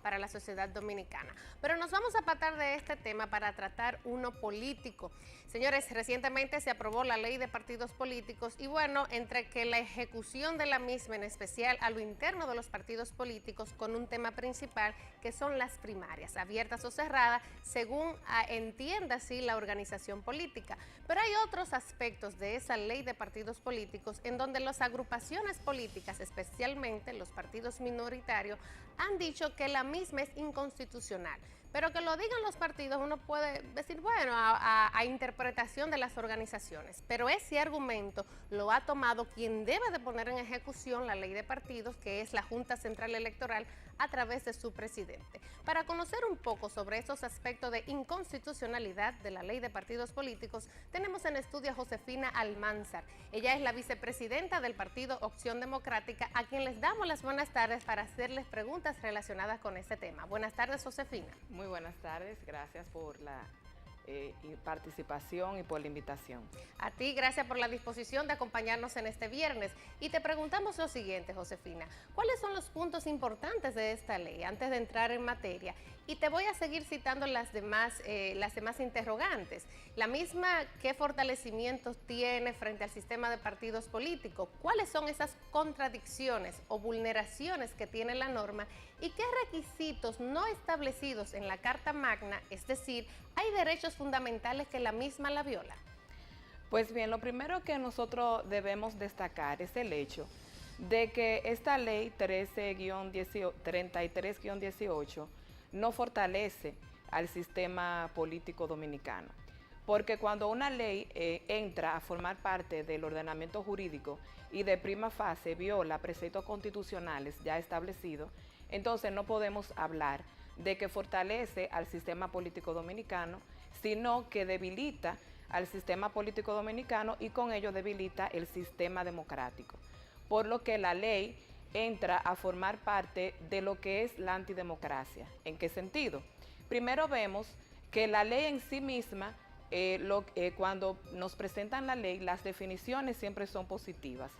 para la sociedad dominicana. Pero nos vamos a apartar de este tema para tratar uno político. Señores, recientemente se aprobó la ley de partidos políticos y bueno, entre que la ejecución de la misma, en especial a lo interno de los partidos políticos, con un tema principal que son las primarias, abiertas o cerradas, según entienda así la organización política. Pero hay otros aspectos de esa ley de partidos políticos en donde las agrupaciones políticas, especialmente los partidos minoritarios, han dicho que la misma es inconstitucional, pero que lo digan los partidos uno puede decir, bueno, a interpretación de las organizaciones, pero ese argumento lo ha tomado quien debe de poner en ejecución la ley de partidos, que es la Junta Central Electoral, a través de su presidente. Para conocer un poco sobre esos aspectos de inconstitucionalidad de la ley de partidos políticos, tenemos en estudio a Josefina Almanzar. Ella es la vicepresidenta del partido Opción Democrática, a quien les damos las buenas tardes para hacerles preguntas relacionadas con este tema. Buenas tardes, Josefina. Muy buenas tardes, gracias por la participación y por la invitación. A ti, gracias por la disposición de acompañarnos en este viernes. Y te preguntamos lo siguiente, Josefina, ¿cuáles son los puntos importantes de esta ley antes de entrar en materia? Y te voy a seguir citando las demás interrogantes. La misma, ¿qué fortalecimientos tiene frente al sistema de partidos políticos? ¿Cuáles son esas contradicciones o vulneraciones que tiene la norma? ¿Y qué requisitos no establecidos en la Carta Magna, es decir, hay derechos fundamentales que la misma la viola? Pues bien, lo primero que nosotros debemos destacar es el hecho de que esta ley 33-18 no fortalece al sistema político dominicano. Porque cuando una ley entra a formar parte del ordenamiento jurídico y de prima fase viola preceptos constitucionales ya establecidos, entonces no podemos hablar de que fortalece al sistema político dominicano, sino que debilita al sistema político dominicano y con ello debilita el sistema democrático. Por lo que la ley entra a formar parte de lo que es la antidemocracia. ¿En qué sentido? Primero vemos que la ley en sí misma, cuando nos presentan la ley, las definiciones siempre son positivas.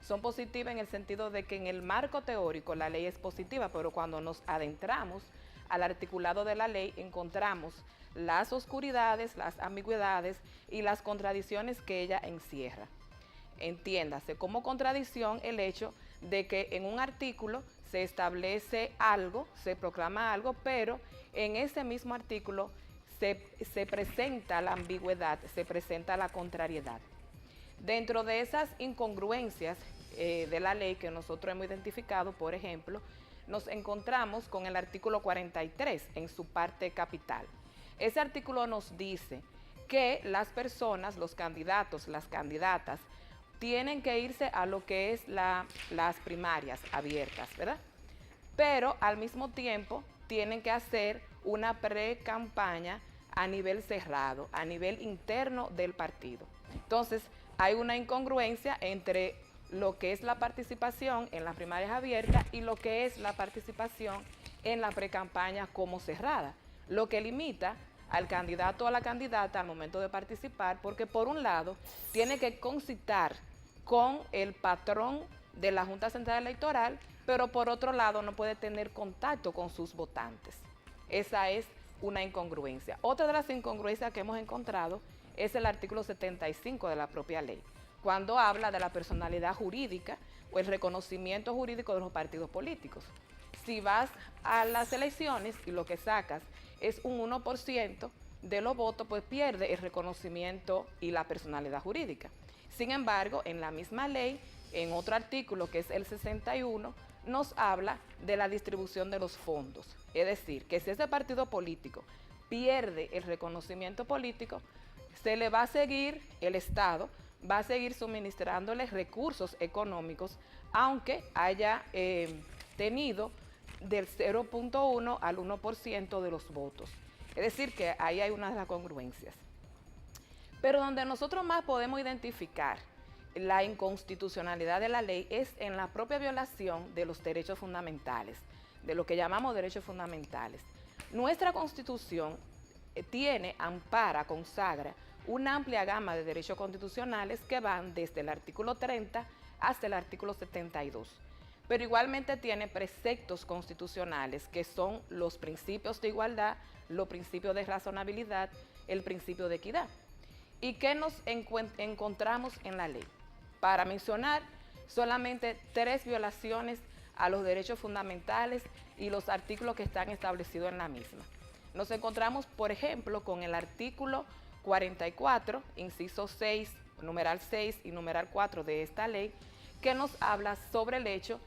Son positivas en el sentido de que en el marco teórico la ley es positiva, pero cuando nos adentramos al articulado de la ley encontramos las oscuridades, las ambigüedades y las contradicciones que ella encierra. Entiéndase como contradicción el hecho de que en un artículo se establece algo, se proclama algo, pero en ese mismo artículo se presenta la ambigüedad, se presenta la contrariedad. Dentro de esas incongruencias de la ley que nosotros hemos identificado, por ejemplo, nos encontramos con el artículo 43 en su parte capital. Ese artículo nos dice que las personas, los candidatos, las candidatas, tienen que irse a lo que es las primarias abiertas, ¿verdad? Pero al mismo tiempo tienen que hacer una pre-campaña a nivel cerrado, a nivel interno del partido. Entonces, hay una incongruencia entre lo que es la participación en las primarias abiertas y lo que es la participación en la pre-campaña como cerrada, lo que limita al candidato o a la candidata al momento de participar, porque por un lado tiene que concitar con el patrón de la Junta Central Electoral, pero por otro lado no puede tener contacto con sus votantes. Esa es una incongruencia. Otra de las incongruencias que hemos encontrado es el artículo 75 de la propia ley, cuando habla de la personalidad jurídica o el reconocimiento jurídico de los partidos políticos. Si vas a las elecciones y lo que sacas es un 1% de los votos, pues pierde el reconocimiento y la personalidad jurídica. Sin embargo, en la misma ley, en otro artículo que es el 61, nos habla de la distribución de los fondos. Es decir, que si ese partido político pierde el reconocimiento político, se le va a seguir, el Estado va a seguir suministrándoles recursos económicos, aunque haya tenido del 0.1 al 1% de los votos. Es decir, que ahí hay unas de las congruencias. Pero donde nosotros más podemos identificar la inconstitucionalidad de la ley es en la propia violación de los derechos fundamentales, de lo que llamamos derechos fundamentales. Nuestra Constitución ampara, consagra una amplia gama de derechos constitucionales que van desde el artículo 30 hasta el artículo 72. pero igualmente tiene preceptos constitucionales que son los principios de igualdad, los principios de razonabilidad, el principio de equidad. ¿Y qué nos encontramos en la ley? Para mencionar solamente 3 violaciones a los derechos fundamentales y los artículos que están establecidos en la misma. Nos encontramos, por ejemplo, con el artículo 44, inciso 6, numeral 6 y numeral 4 de esta ley, que nos habla sobre el hecho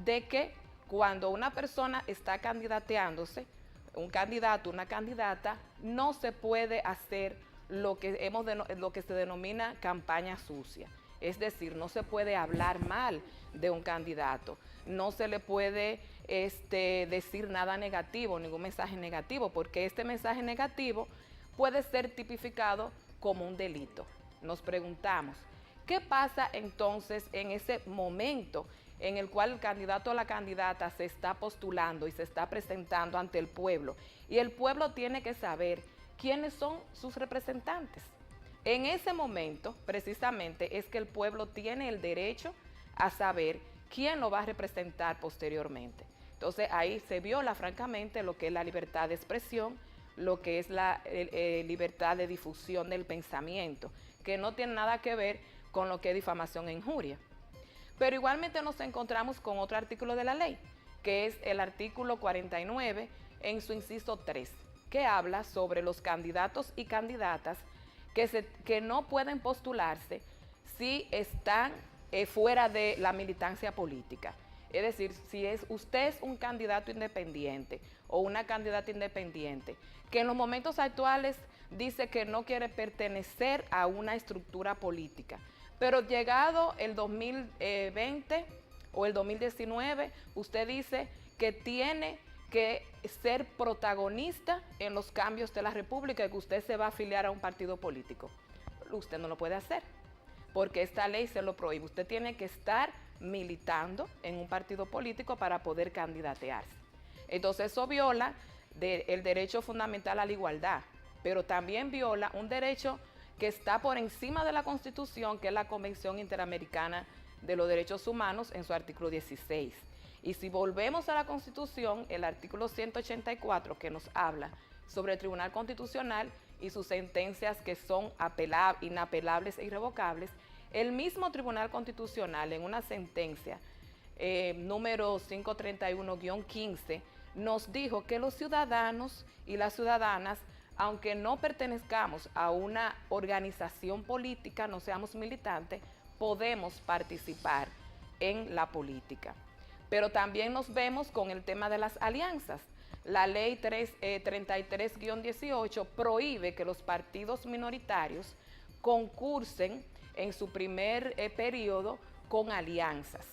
de que cuando una persona está candidateándose, un candidato, una candidata, no se puede hacer lo que se denomina campaña sucia. Es decir, no se puede hablar mal de un candidato, no se le puede decir nada negativo, ningún mensaje negativo, porque este mensaje negativo puede ser tipificado como un delito. Nos preguntamos, ¿qué pasa entonces en ese momento en el cual el candidato o la candidata se está postulando y se está presentando ante el pueblo? Y el pueblo tiene que saber quiénes son sus representantes. En ese momento, precisamente, es que el pueblo tiene el derecho a saber quién lo va a representar posteriormente. Entonces, ahí se viola francamente lo que es la libertad de expresión, lo que es la libertad de difusión del pensamiento, que no tiene nada que ver con lo que es difamación e injuria. Pero igualmente nos encontramos con otro artículo de la ley, que es el artículo 49 en su inciso 3, que habla sobre los candidatos y candidatas que no pueden postularse si están fuera de la militancia política. Es decir, si usted es un candidato independiente o una candidata independiente que en los momentos actuales dice que no quiere pertenecer a una estructura política, pero llegado el 2020 o el 2019, usted dice que tiene que ser protagonista en los cambios de la República y que usted se va a afiliar a un partido político. Usted no lo puede hacer, porque esta ley se lo prohíbe. Usted tiene que estar militando en un partido político para poder candidatearse. Entonces eso viola el derecho fundamental a la igualdad, pero también viola un derecho que está por encima de la Constitución, que es la Convención Interamericana de los Derechos Humanos en su artículo 16. Y si volvemos a la Constitución, el artículo 184, que nos habla sobre el Tribunal Constitucional y sus sentencias que son inapelables e irrevocables, el mismo Tribunal Constitucional en una sentencia número 531-15 nos dijo que los ciudadanos y las ciudadanas, aunque no pertenezcamos a una organización política, no seamos militantes, podemos participar en la política. Pero también nos vemos con el tema de las alianzas. La ley 33-18 prohíbe que los partidos minoritarios concursen en su primer periodo con alianzas.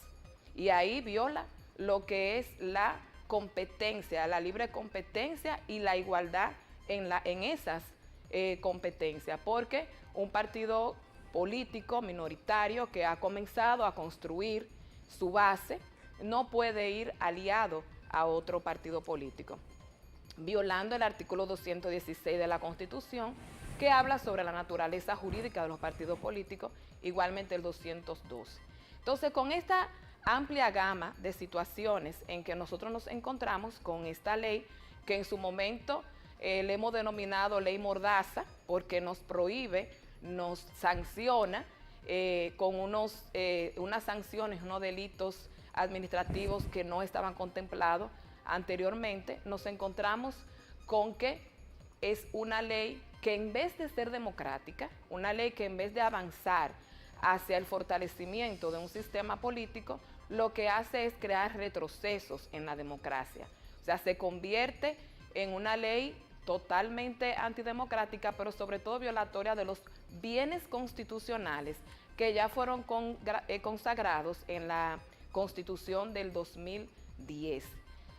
Y ahí viola lo que es la competencia, la libre competencia y la igualdad en esas competencias, porque un partido político minoritario que ha comenzado a construir su base no puede ir aliado a otro partido político, violando el artículo 216 de la Constitución, que habla sobre la naturaleza jurídica de los partidos políticos, igualmente el 202. Entonces, con esta amplia gama de situaciones en que nosotros nos encontramos con esta ley, que en su momento le hemos denominado ley mordaza, porque nos prohíbe, nos sanciona con unas sanciones, unos delitos administrativos que no estaban contemplados anteriormente, nos encontramos con que es una ley que en vez de ser democrática, una ley que en vez de avanzar hacia el fortalecimiento de un sistema político, lo que hace es crear retrocesos en la democracia. O sea, se convierte en una ley totalmente antidemocrática, pero sobre todo violatoria de los bienes constitucionales que ya fueron consagrados en la Constitución del 2010.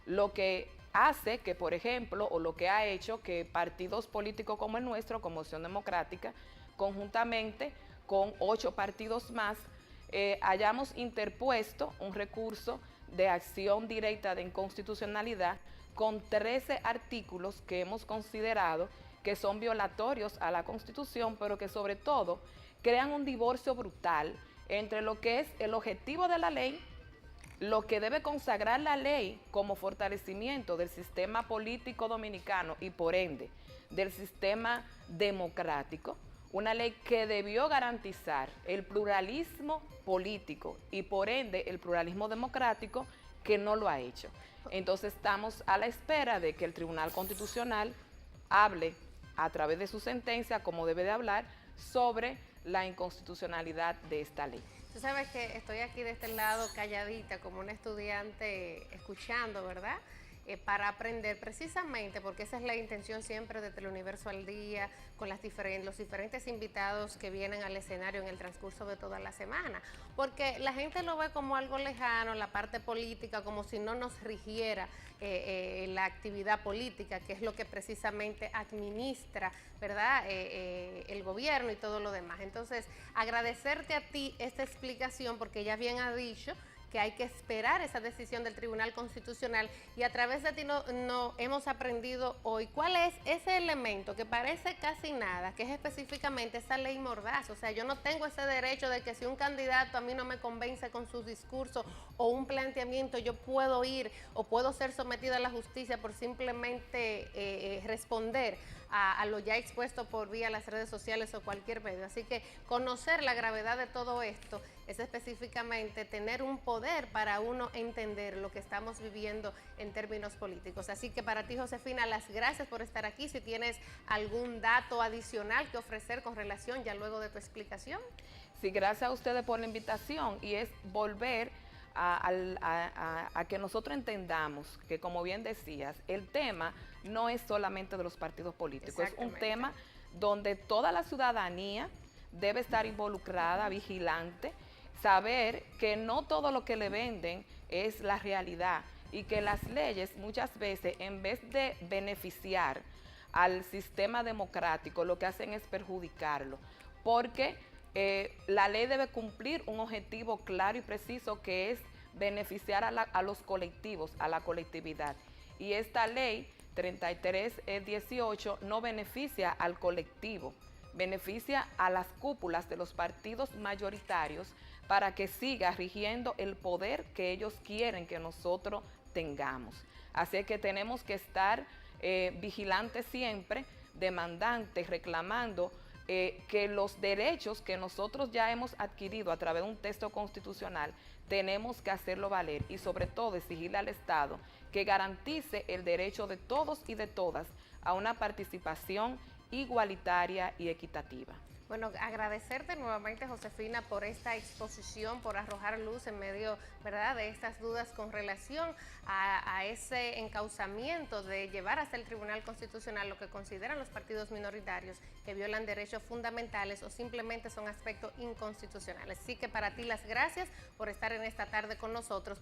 Lo que hace que, por ejemplo, o lo que ha hecho que partidos políticos como el nuestro, como Opción Democrática, conjuntamente con 8 partidos más, hayamos interpuesto un recurso de acción directa de inconstitucionalidad con 13 artículos que hemos considerado que son violatorios a la Constitución, pero que sobre todo crean un divorcio brutal entre lo que es el objetivo de la ley lo que debe consagrar la ley como fortalecimiento del sistema político dominicano y por ende del sistema democrático, una ley que debió garantizar el pluralismo político y por ende el pluralismo democrático, que no lo ha hecho. Entonces estamos a la espera de que el Tribunal Constitucional hable a través de su sentencia, como debe de hablar, sobre la inconstitucionalidad de esta ley. Tú sabes que estoy aquí de este lado calladita como una estudiante escuchando, ¿verdad? Para aprender precisamente, porque esa es la intención siempre de Teleuniverso al Día, con los diferentes invitados que vienen al escenario en el transcurso de toda la semana, porque la gente lo ve como algo lejano, la parte política, como si no nos rigiera la actividad política, que es lo que precisamente administra, ¿verdad? El gobierno y todo lo demás. Entonces, agradecerte a ti esta explicación, porque ya bien ha dicho que hay que esperar esa decisión del Tribunal Constitucional, y a través de ti no hemos aprendido hoy cuál es ese elemento que parece casi nada, que es específicamente esa ley Mordaza. O sea, yo no tengo ese derecho de que si un candidato a mí no me convence con su discurso o un planteamiento, yo puedo ir o puedo ser sometida a la justicia por simplemente responder a lo ya expuesto por vía las redes sociales o cualquier medio. Así que conocer la gravedad de todo esto es específicamente tener un poder para uno entender lo que estamos viviendo en términos políticos. Así que para ti, Josefina, las gracias por estar aquí. Si tienes algún dato adicional que ofrecer con relación ya luego de tu explicación. Sí, gracias a ustedes por la invitación, y es volver a que nosotros entendamos que, como bien decías, el tema no es solamente de los partidos políticos, es un tema donde toda la ciudadanía debe estar involucrada, vigilante, saber que no todo lo que le venden es la realidad, y que las leyes muchas veces, en vez de beneficiar al sistema democrático, lo que hacen es perjudicarlo, porque la ley debe cumplir un objetivo claro y preciso, que es beneficiar a los colectivos, a la colectividad. Y esta ley 3318 no beneficia al colectivo, beneficia a las cúpulas de los partidos mayoritarios para que siga rigiendo el poder que ellos quieren que nosotros tengamos. Así que tenemos que estar vigilantes siempre, demandantes, reclamando que los derechos que nosotros ya hemos adquirido a través de un texto constitucional tenemos que hacerlo valer, y sobre todo exigirle al Estado que garantice el derecho de todos y de todas a una participación igualitaria y equitativa. Bueno, agradecerte nuevamente, Josefina, por esta exposición, por arrojar luz en medio, ¿verdad?, de estas dudas con relación a ese encauzamiento de llevar hasta el Tribunal Constitucional lo que consideran los partidos minoritarios que violan derechos fundamentales o simplemente son aspectos inconstitucionales. Así que para ti las gracias por estar en esta tarde con nosotros.